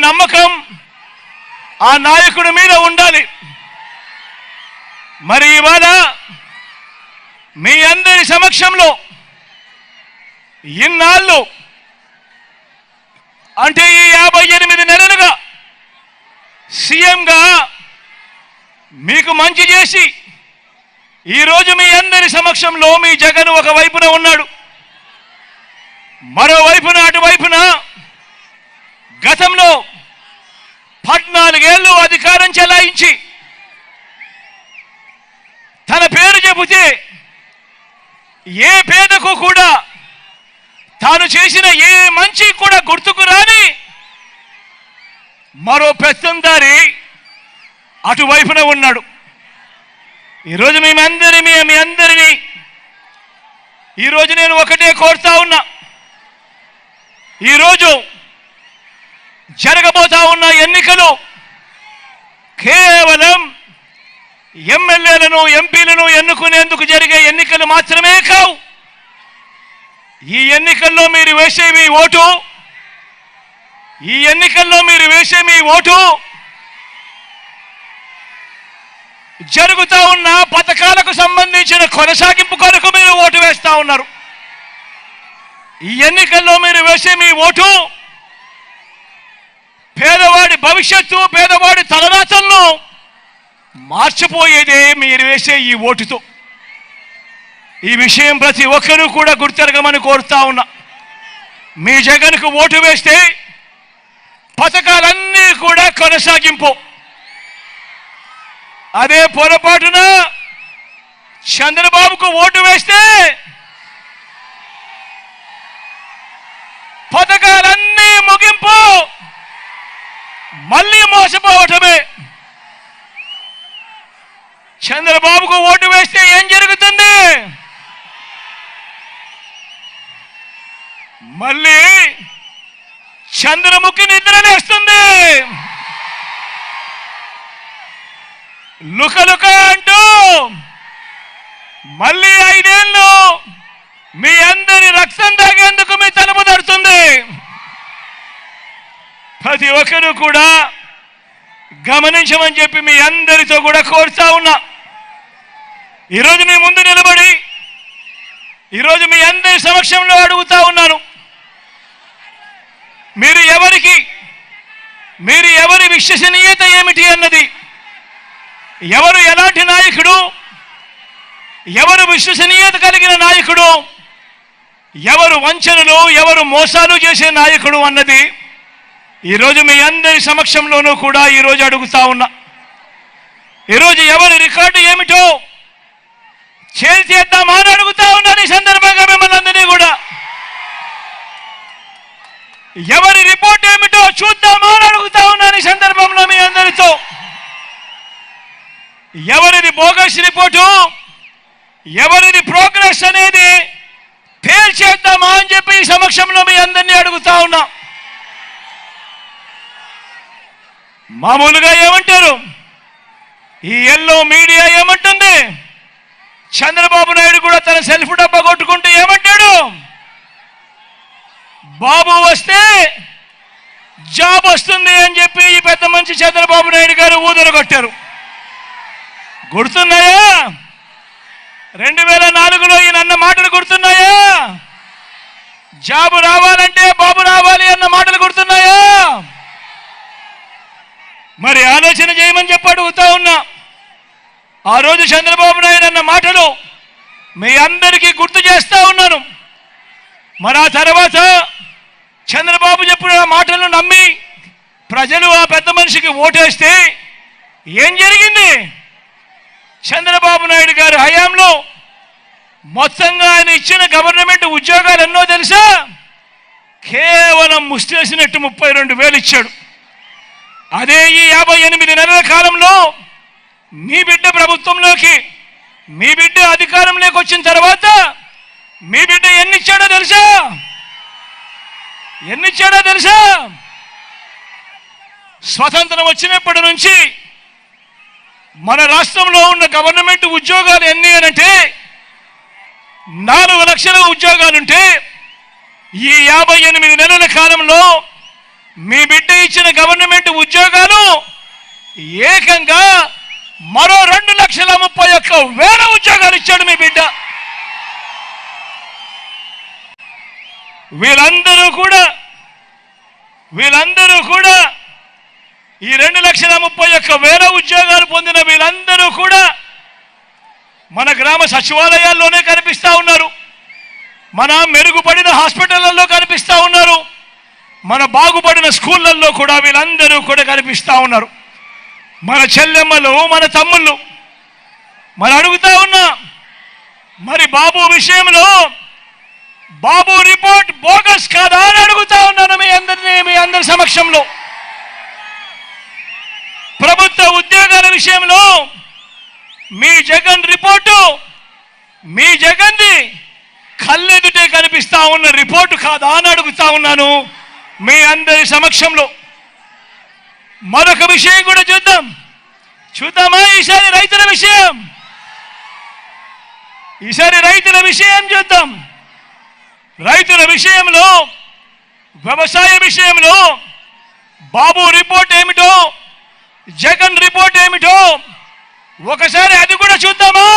నమ్మకం ఆ నాయకుడి మీద ఉండాలి. మరి ఇవాళ మీ అందరి సమక్షంలో ఇన్నాళ్ళు అంటే ఈ 58 నెలలుగా సీఎంగా మీకు మంచి చేసి ఈరోజు మీ అందరి సమక్షంలో మీ జగన్ ఒకవైపున ఉన్నాడు, మరోవైపున అటువైపున గతంలో 14 ఏళ్ళు అధికారం చెలాయించి తన పేరు చెబితే ఏ పేదకు కూడా తాను చేసిన ఏ మంచి కూడా గుర్తుకు రాని మరో పెత్తందారి అటువైపున ఉన్నాడు. ఈరోజు మీ అందరినీ ఈరోజు నేను ఒకటే కోరుతా ఉన్నా. ఈరోజు జరగబోతా ఉన్న ఎన్నికలు కేవలం ఎమ్మెల్యేలను ఎంపీలను ఎన్నుకునేందుకు జరిగే ఎన్నికలు మాత్రమే కావు. ఈ ఎన్నికల్లో మీరు వేసే మీ ఓటు జరుగుతూ ఉన్న పథకాలకు సంబంధించిన కొనసాగింపు కొరకు మీరు ఓటు వేస్తా ఉన్నారు. ఈ ఎన్నికల్లో మీరు వేసే మీ ఓటు పేదవాడి భవిష్యత్తు, పేదవాడి తలరాతలను మార్చిపోయేదే మీరు వేసే ఈ ఓటుతో. ఈ విషయం ప్రతి ఒక్కరూ కూడా గుర్తెరగమని కోరుతా ఉన్నా. మీ జగన్కు ఓటు వేస్తే పథకాలన్నీ కూడా కొనసాగింపు. అదే పొరపాటున చంద్రబాబుకు ఓటు వేస్తే పథకాలన్నీ ముగింపు, మళ్ళీ మోసపోవటమే. చంద్రబాబుకు ఓటు వేస్తే ఏం జరుగుతుంది? మళ్ళీ చంద్రముఖి నిద్రలేస్తుంది. లుకలుక అంటూ మళ్ళీ 5 ఏళ్ళు మీ అందరి రక్తం తాగేందుకు మీ తలుపు తడుతుంది. ప్రతి ఒక్కరూ కూడా గమనించమని చెప్పి మీ అందరితో కూడా కోరుతా ఉన్నా. ఈరోజు మీ ముందు నిలబడి ఈరోజు మీ అందరి సమక్షంలో అడుగుతా ఉన్నాను, మీరు ఎవరి విశ్వసనీయత ఏమిటి అన్నది, ఎవరు ఎలాంటి నాయకుడు, ఎవరు విశ్వసనీయత కలిగిన నాయకుడు, ఎవరు వంచనలు ఎవరు మోసాలు చేసే నాయకుడు అన్నది ఈరోజు మీ అందరి సమక్షంలోనూ కూడా ఈరోజు అడుగుతా ఉన్నా. ఈరోజు ఎవరి రికార్డు ఏమిటో చేద్దామా అని అడుగుతా ఉన్నాను. ఈ సందర్భంగా మిమ్మల్ని అందరినీ కూడా ఎవరి రిపోర్ట్ ఏమిటో చూద్దామా అని అడుగుతా ఉన్నాను. ఈ సందర్భంలో మీ అందరితో ఎవరిది బోగస్ రిపోర్టు, ఎవరిది ప్రోగ్రెస్ అనేది తేల్చేద్దామా అని చెప్పి ఈ సమక్షంలో మీ అందరినీ అడుగుతా ఉన్నా. మామూలుగా ఏమంటారు, ఈ ఎల్లో మీడియా ఏమంటుంది, చంద్రబాబు నాయుడు కూడా తన సెల్ఫ్ డబ్బా కొట్టుకుంటూ ఏమంటాడు, బాబు వస్తే జాబ్ వస్తుంది అని చెప్పి ఈ పెద్ద మనిషి చంద్రబాబు నాయుడు గారు ఊదర కొట్టారు. గుర్తున్నాయా? 2004లో ఈయన అన్న మాటలు గుర్తున్నాయా? జాబు రావాలంటే బాబు రావాలి అన్న మాటలు గుర్తున్నాయా? మరి ఆలోచన చేయమని చెప్పి అడుగుతా ఉన్నా. ఆ రోజు చంద్రబాబు నాయుడు అన్న మాటలు మీ అందరికీ గుర్తు చేస్తా ఉన్నాను. మరి ఆ తర్వాత చంద్రబాబు చెప్పిన మాటలను నమ్మి ప్రజలు ఆ పెద్ద మనిషికి ఓటేస్తే ఏం జరిగింది? చంద్రబాబు నాయుడు గారి హయాంలో మొత్తంగా ఆయన ఇచ్చిన గవర్నమెంట్ ఉద్యోగాలు ఎన్నో తెలుసా? కేవలం ముష్టేసినట్టు 32,000 ఇచ్చాడు. అదే ఈ 58 నెలల కాలంలో మీ బిడ్డ ప్రభుత్వంలోకి, మీ బిడ్డ అధికారంలోకి వచ్చిన తర్వాత మీ బిడ్డ ఎన్నిచ్చాడో తెలుసా? స్వతంత్రం వచ్చినప్పటి నుంచి మన రాష్ట్రంలో ఉన్న గవర్నమెంట్ ఉద్యోగాలు ఎన్ని అనంటే 4 లక్షల ఉద్యోగాలుంటే ఈ 58 నెలల కాలంలో మీ బిడ్డ ఇచ్చిన గవర్నమెంట్ ఉద్యోగాలు ఏకంగా మరో 2,31,000 ఉద్యోగాలు ఇచ్చాడు మీ బిడ్డ. వీళ్ళందరూ కూడా ఈ 2,31,000 ఉద్యోగాలు పొందిన వీళ్ళందరూ కూడా మన గ్రామ సచివాలయాల్లోనే కనిపిస్తా ఉన్నారు, మన మెరుగుపడిన హాస్పిటళ్లలో కనిపిస్తా ఉన్నారు, మన బాగుపడిన స్కూళ్ళల్లో కూడా వీళ్ళందరూ కూడా కనిపిస్తా ఉన్నారు. మన చెల్లెమ్మలు, మన తమ్ముళ్ళు. మరి అడుగుతా ఉన్నా, మరి బాబు విషయంలో బాబు రిపోర్ట్ బోగస్ కాదా అని అడుగుతా ఉన్నాను మీ అందరి సమక్షంలో. ప్రభుత్వ ఉద్యోగాల విషయంలో మీ జగన్ రిపోర్టు, మీ జగన్ది కళ్ళెదుటే కనిపిస్తా ఉన్న రిపోర్టు కాదా అని అడుగుతా ఉన్నాను మీ అందరి సమక్షంలో. మరొక విషయం కూడా చూద్దామా ఈసారి రైతుల విషయం చూద్దాం. రైతుల విషయంలో, వ్యవసాయ విషయంలో బాబు రిపోర్ట్ ఏమిటో, జగన్ రిపోర్ట్ ఏమిటో ఒకసారి అది కూడా చూద్దామా.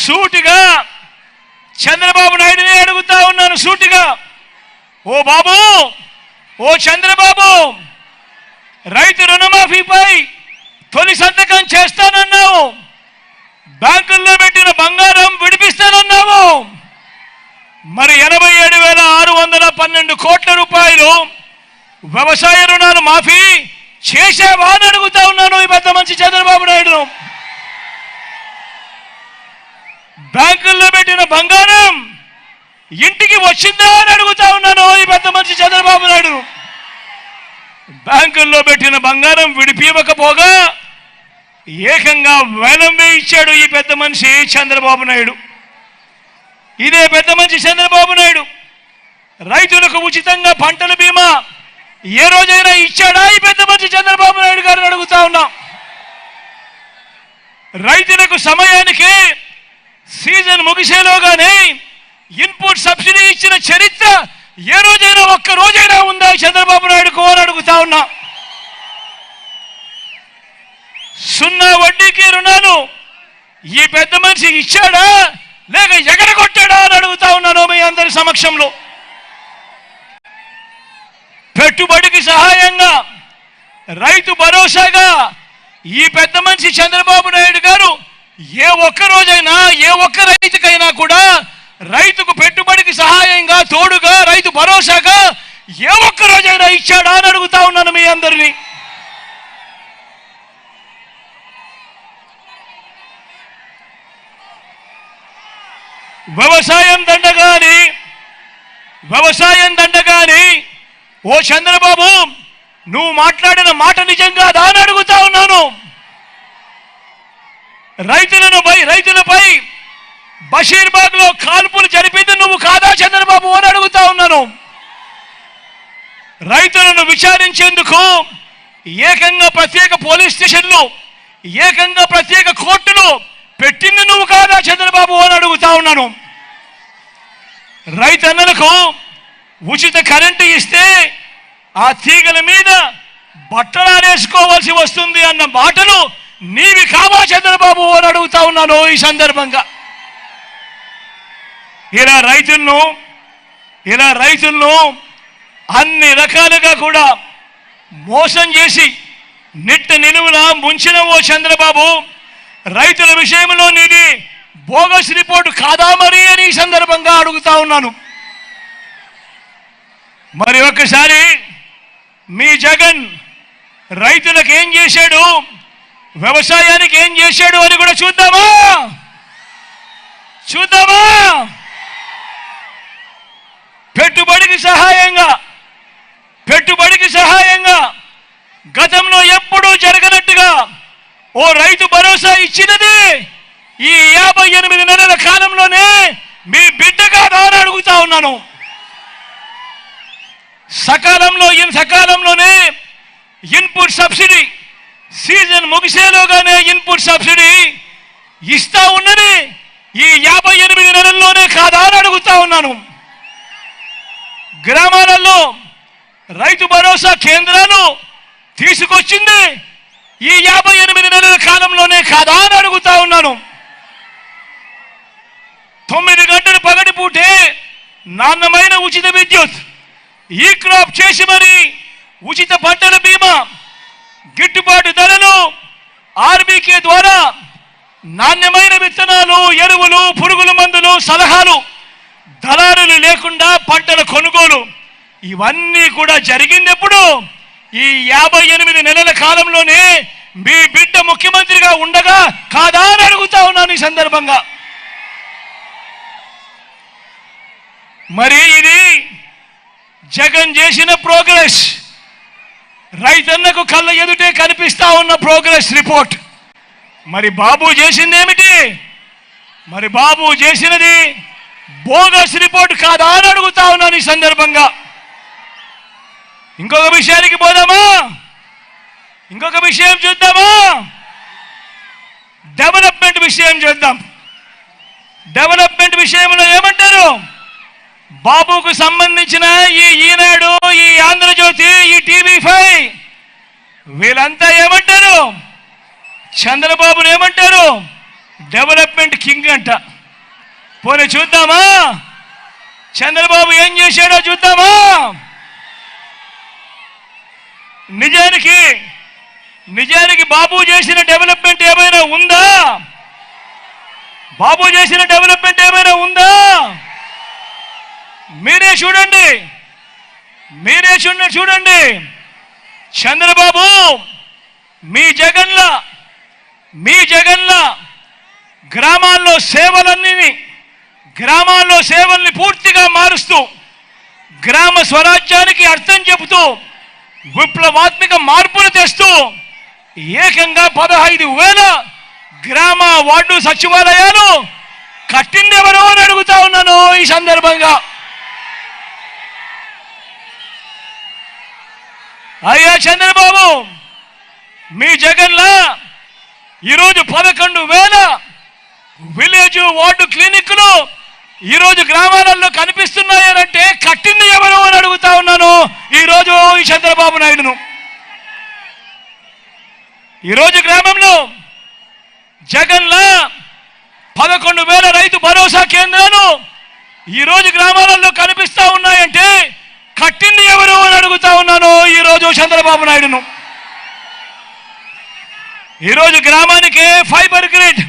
సూటిగా చంద్రబాబు నాయుడుని అడుగుతా ఉన్నాను, సూటిగా, ఓ బాబు, ఓ చంద్రబాబు, రైతు రుణమాఫీపై తొలి సంతకం చేస్తానన్నావు, బ్యాంకుల్లో పెట్టిన బంగారం విడిపిస్తానన్నావు, మరి 87,612 కోట్ల రూపాయలు వ్యవసాయ రుణాలు మాఫీ చేసేవా అని అడుగుతా ఉన్నాను ఈ పెద్ద మనిషి చంద్రబాబు నాయుడు. బ్యాంకుల్లో పెట్టిన బంగారం ఇంటికి వచ్చిందా అని అడుగుతా ఉన్నాను ఈ పెద్ద మనిషి చంద్రబాబు నాయుడు. బ్యాంకుల్లో పెట్టిన బంగారం విడిపివ్వకపోగా ఏకంగా వేలం వేయించాడు ఈ పెద్ద మనిషి చంద్రబాబు నాయుడు. ఇదే పెద్ద మనిషి చంద్రబాబు నాయుడు రైతులకు ఉచితంగా పంటల బీమా ఏ రోజైనా ఇచ్చాడా ఈ పెద్ద మనిషి చంద్రబాబు నాయుడు గారిని అడుగుతా ఉన్నాం. రైతులకు సమయానికి సీజన్ ముగిసేలోగానే ఇన్పుట్ సబ్సిడీ ఇచ్చిన చరిత్ర ఏ రోజైనా ఒక్క రోజైనా ఉందా చంద్రబాబు నాయుడుకు అని అడుగుతా ఉన్నా. 0 వడ్డీకి రుణాలు ఈ పెద్ద మనిషి ఇచ్చాడా లేక ఎగరగొట్టాడా అని అడుగుతా ఉన్నాను మీ అందరి సమక్షంలో. పెట్టుబడికి సహాయంగా, రైతు భరోసాగా ఈ పెద్ద మనిషి చంద్రబాబు నాయుడు గారు ఏ ఒక్క రోజైనా, ఏ ఒక్క రైతుకైనా కూడా రైతుకు పెట్టుబడికి సహాయంగా, తోడుగా, రైతు భరోసాగా ఏ ఒక్క రోజైనా ఇచ్చాడా అని అడుగుతా ఉన్నాను మీ అందరినీ. వ్యవసాయం దండగాని ఓ చంద్రబాబు, నువ్వు మాట్లాడిన మాట నిజంగా దాని అడుగుతా ఉన్నాను. రైతులపై బషీర్బాగ్ లో కాల్పులు జరిపింది నువ్వు కాదా చంద్రబాబు అని అడుగుతా ఉన్నాను. రైతులను విచారించేందుకు ఏకంగా ప్రత్యేక పోలీస్ స్టేషన్లు, ఏకంగా ప్రత్యేక కోర్టులు పెట్టింది నువ్వు కాదా చంద్రబాబు అని అడుగుతా ఉన్నాను. రైతన్నలకు ఉచిత కరెంటు ఇస్తే ఆ తీగల మీద బట్టలు ఆరేసుకోవాల్సి వస్తుంది అన్న మాటలు నీవి కావా చంద్రబాబు అని అడుగుతా ఉన్నాను ఈ సందర్భంగా. ఇలా రైతులను అన్ని రకాలుగా కూడా మోసం చేసి నిట్ట నిలువున ముంచిన ఓ చంద్రబాబు, రైతుల విషయంలో నీది బోగస్ రిపోర్టు కాదా మరి అని ఈ సందర్భంగా అడుగుతా ఉన్నాను. మరి ఒక్కసారి మీ జగన్ రైతులకు ఏం చేశాడు, వ్యవసాయానికి ఏం చేశాడు అని కూడా చూద్దామా. పెట్టుబడికి సహాయంగా గతంలో ఎప్పుడూ జరగనట్టుగా ఓ రైతు భరోసా ఇచ్చినది ఈ 58 నెలల కాలంలోనే మీ బిడ్డ కాదా అని అడుగుతా ఉన్నాను. సకాలంలోనే ఇన్పుట్ సబ్సిడీ, సీజన్ ముగిసేలోగానే ఇన్పుట్ సబ్సిడీ ఇస్తా ఉన్నది ఈ 58 నెలల్లోనే కాదా అని అడుగుతా ఉన్నాను. గ్రామాలలో రైతు భరోసా కేంద్రాలు తీసుకొచ్చింది ఈ 58 నెలల కాలంలోనే కాదా అని అడుగుతా ఉన్నాను. 9 గంటలు పగటిపూటే నాణ్యమైన ఉచిత విద్యుత్, ఈ క్రాప్ చేసి మరి ఉచిత పంటల బీమా, గిట్టుబాటు ధరలు, ఆర్బీకే ద్వారా నాణ్యమైన విత్తనాలు, ఎరువులు, పురుగుల మందులు, సలహాలు, దళారులు లేకుండా పంటల కొనుగోలు, ఇవన్నీ కూడా జరిగింది ఎప్పుడు? ఈ 58 నెలల కాలంలోనే మీ బిడ్డ ముఖ్యమంత్రిగా ఉండగా కాదా అని అడుగుతా ఉన్నాను ఈ సందర్భంగా. మరి ఇది జగన్ చేసిన ప్రోగ్రెస్, రైతన్నకు కళ్ళ ఎదుటే కనిపిస్తా ఉన్న ప్రోగ్రెస్ రిపోర్ట్. మరి బాబు చేసింది ఏమిటి? మరి బాబు చేసినది బోగస్ రిపోర్ట్ కాదా అని అడుగుతా ఉన్నాను ఈ సందర్భంగా. ఇంకొక విషయానికి పోదామా? ఇంకొక విషయం చూద్దామా? డెవలప్మెంట్ విషయం చూద్దాం. డెవలప్మెంట్ విషయంలో ఏమంటారు? బాబుకు సంబంధించిన ఈ ఈనాడు, ఈ ఆంధ్రజ్యోతి, ఈ టీవీ5 వీళ్ళంతా ఏమంటారు? చంద్రబాబును ఏమంటారు? డెవలప్మెంట్ కింగ్ అంట. పోనీ చూద్దామా చంద్రబాబు ఏం చేశాడో చూద్దామా? నిజానికి బాబు చేసిన డెవలప్మెంట్ ఏమైనా ఉందా? బాబు చేసిన డెవలప్మెంట్ ఏమైనా ఉందా? మీరే చూడండి. చంద్రబాబు మీ జగన్ల గ్రామాల్లో సేవల్ని పూర్తిగా మారుస్తూ, గ్రామ స్వరాజ్యానికి అర్థం చెబుతూ, విప్లవాత్మక మార్పులు తెస్తూ ఏకంగా 15,000 గ్రామ వార్డు సచివాలయాలు కట్టిందెవరో అని అడుగుతా ఉన్నాను ఈ సందర్భంగా. అయ్యా చంద్రబాబు, మీ జగన్లా ఈరోజు 11,000 విలేజ్ వార్డు క్లినిక్లు ఈరోజు గ్రామాలలో కనిపిస్తున్నాయనంటే కట్టింది ఎవరు అని అడుగుతా ఉన్నాను ఈరోజు ఈ చంద్రబాబు నాయుడును. ఈరోజు గ్రామంలో జగన్లా 11,000 రైతు భరోసా కేంద్రాలు ఈరోజు గ్రామాలలో కనిపిస్తా ఉన్నాయంటే కట్టింది ఎవరు అని అడుగుతా ఉన్నాను ఈరోజు చంద్రబాబు నాయుడును. ఈరోజు గ్రామానికి ఫైబర్ గ్రిడ్,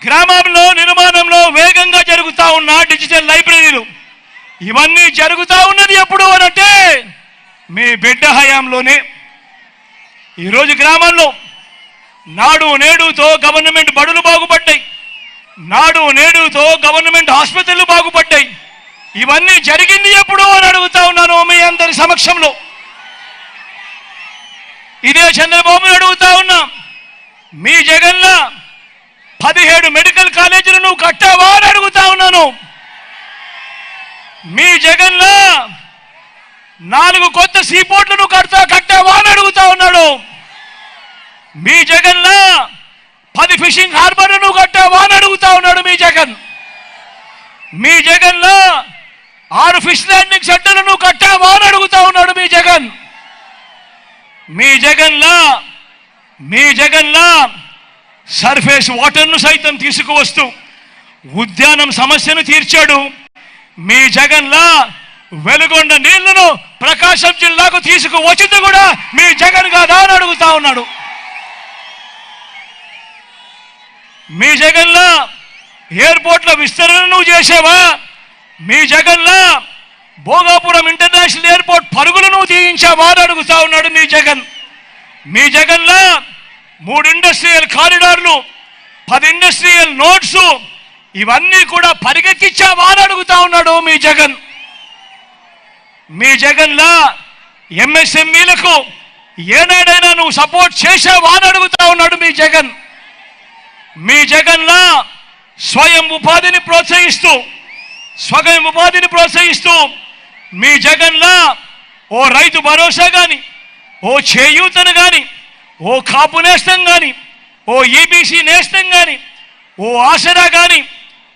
గ్రామంలో నిర్మాణంలో వేగంగా జరుగుతా ఉన్న డిజిటల్ లైబ్రరీలు, ఇవన్నీ జరుగుతా ఉన్నది ఎప్పుడు అనంటే మీ బిడ్డ హయాంలోనే. ఈరోజు గ్రామాల్లో నాడు నేడుతో గవర్నమెంట్ బడులు బాగుపడ్డాయి, నాడు నేడుతో గవర్నమెంట్ ఆసుపత్రులు బాగుపడ్డాయి. ఇవన్నీ జరిగింది ఎప్పుడు అని అడుగుతా ఉన్నాను మీ అందరి సమక్షంలో. ఇదే చంద్రబాబుని అడుగుతా ఉన్నా, మీ జగన్లా 17 మెడికల్ కాలేజీలు నువ్వు కట్టావా అని అడుగుతా ఉన్నాను. మీ జగన్లా 4 కొత్త సీపోర్ట్లు నువ్వు కట్టావా అని అడుగుతా ఉన్నాడు. మీ జగన్లా 10 ఫిషింగ్ హార్బర్లు నువ్వు కట్టావా అని అడుగుతా ఉన్నాడు మీ జగన్. మీ జగన్లా 6 ఫిష్ ల్యాండింగ్ సెంటర్లు నువ్వు కట్టావా అని అడుగుతా ఉన్నాడు మీ జగన్. మీ జగన్లా సర్ఫేస్ వాటర్ను సైతం తీసుకువస్తూ ఉద్యానం సమస్యను తీర్చాడు. మీ జగన్లా వెలుగొండ నీళ్లను ప్రకాశం జిల్లాకు తీసుకువచ్చింది కూడా మీ జగన్ కాదా అని అడుగుతా ఉన్నాడు. మీ జగన్లా ఎయిర్పోర్ట్ల విస్తరణను చేసావా? మీ జగన్లా భోగాపురం ఇంటర్నేషనల్ ఎయిర్పోర్ట్ పరుగులను తీయించావా అని అడుగుతా ఉన్నాడు మీ జగన్. మీ జగన్లా 3 ఇండస్ట్రియల్ కారిడార్లు, 10 ఇండస్ట్రియల్ నోట్స్, ఇవన్నీ కూడా పరిగెత్తించావా అని అడుగుతా ఉన్నాడు మీ జగన్. మీ జగన్లా ఎంఎస్ఎంఈలకు ఏనాడైనా నువ్వు సపోర్ట్ చేసావా అని అడుగుతా ఉన్నాడు మీ జగన్. మీ జగన్లా స్వయం ఉపాధిని ప్రోత్సహిస్తూ మీ జగన్లా ఓ రైతు భరోసా కానీ, ఓ చేయూతను కానీ, ఓ కాపు నేస్తం కానీ, ఓ ఈబీసీ నేస్తం కానీ, ఓ ఆసరా కానీ,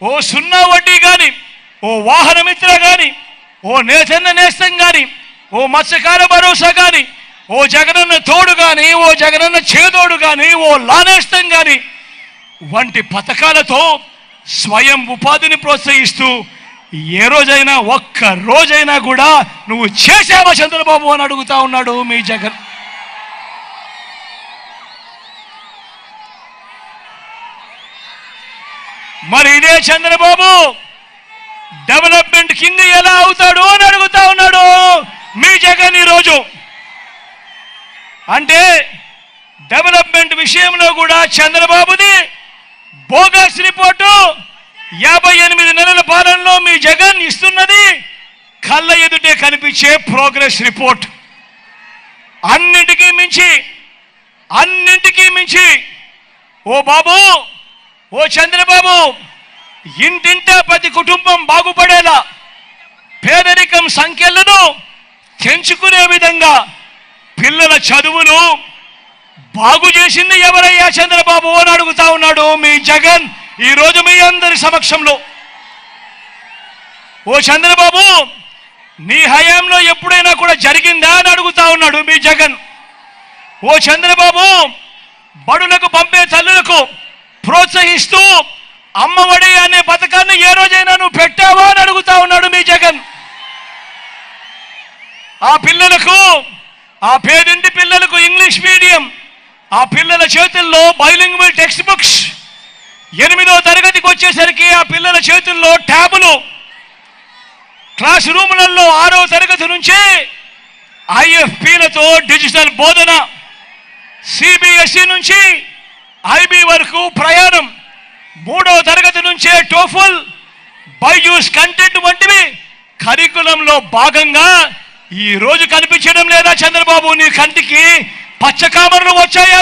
ఓ సున్నా వడ్డీ కానీ, ఓ వాహన మిత్ర కానీ, ఓ ఓ నేతన్న నేస్తం కానీ, ఓ మత్స్యకార భరోసా కానీ, ఓ జగనన్న తోడు కానీ, ఓ జగనన్న చేదోడు కానీ, ఓ లానేస్తం కానీ వంటి పథకాలతో స్వయం ఉపాధిని ప్రోత్సహిస్తూ ఏ రోజైనా ఒక్క రోజైనా కూడా నువ్వు చేసావా చంద్రబాబు అని అడుగుతా ఉన్నాడు మీ జగన్. మరి ఇదే చంద్రబాబు డెవలప్మెంట్ కింద ఎలా అవుతాడు అని అడుగుతా ఉన్నాడు మీ జగన్ ఈరోజు. అంటే డెవలప్మెంట్ విషయంలో కూడా చంద్రబాబుది బోగస్ రిపోర్టు. 58 నెలల పాలనలో మీ జగన్ ఇస్తున్నది కళ్ళ ఎదుటే కనిపించే ప్రోగ్రెస్ రిపోర్ట్. అన్నింటికీ మించి ఓ బాబు, ఓ చంద్రబాబు, ఇంటింటా ప్రతి కుటుంబం బాగుపడేలా పేదరికం సంఖ్యలను తెంచుకునే విధంగా పిల్లల చదువులు బాగు చేసింది ఎవరయ్యా చంద్రబాబు అని అడుగుతా ఉన్నాడు మీ జగన్ ఈరోజు మీ అందరి సమక్షంలో. ఓ చంద్రబాబు, నీ హయాంలో ఎప్పుడైనా కూడా జరిగిందా అని అడుగుతా ఉన్నాడు మీ జగన్. ఓ చంద్రబాబు, బడులకు పంపే తల్లులకు ప్రోత్సహిస్తూ అమ్మఒడి అనే పథకాన్ని ఏ రోజైనా నువ్వు పెట్టావా అని అడుగుతా ఉన్నాడు మీ జగన్. ఆ పిల్లలకు, ఆ పేదింటి పిల్లలకు ఇంగ్లీష్ మీడియం, ఆ పిల్లల చేతుల్లో బైలింగ్వల్ టెక్స్ట్ బుక్స్, 8వ తరగతికి వచ్చేసరికి ఆ పిల్లల చేతుల్లో ట్యాబులు, క్లాస్ రూములలో 6వ తరగతి నుంచే IFPలతో డిజిటల్ బోధన, CBSE నుంచి IB వరకు ప్రయాణం, 3వ తరగతి నుంచే టోఫల్, బైజూస్ కంటెంట్ వంటివి కరికులంలో భాగంగా ఈ రోజు కనిపించడం లేదా చంద్రబాబు? నీ కంటికి పచ్చకామర్లు వచ్చాయా?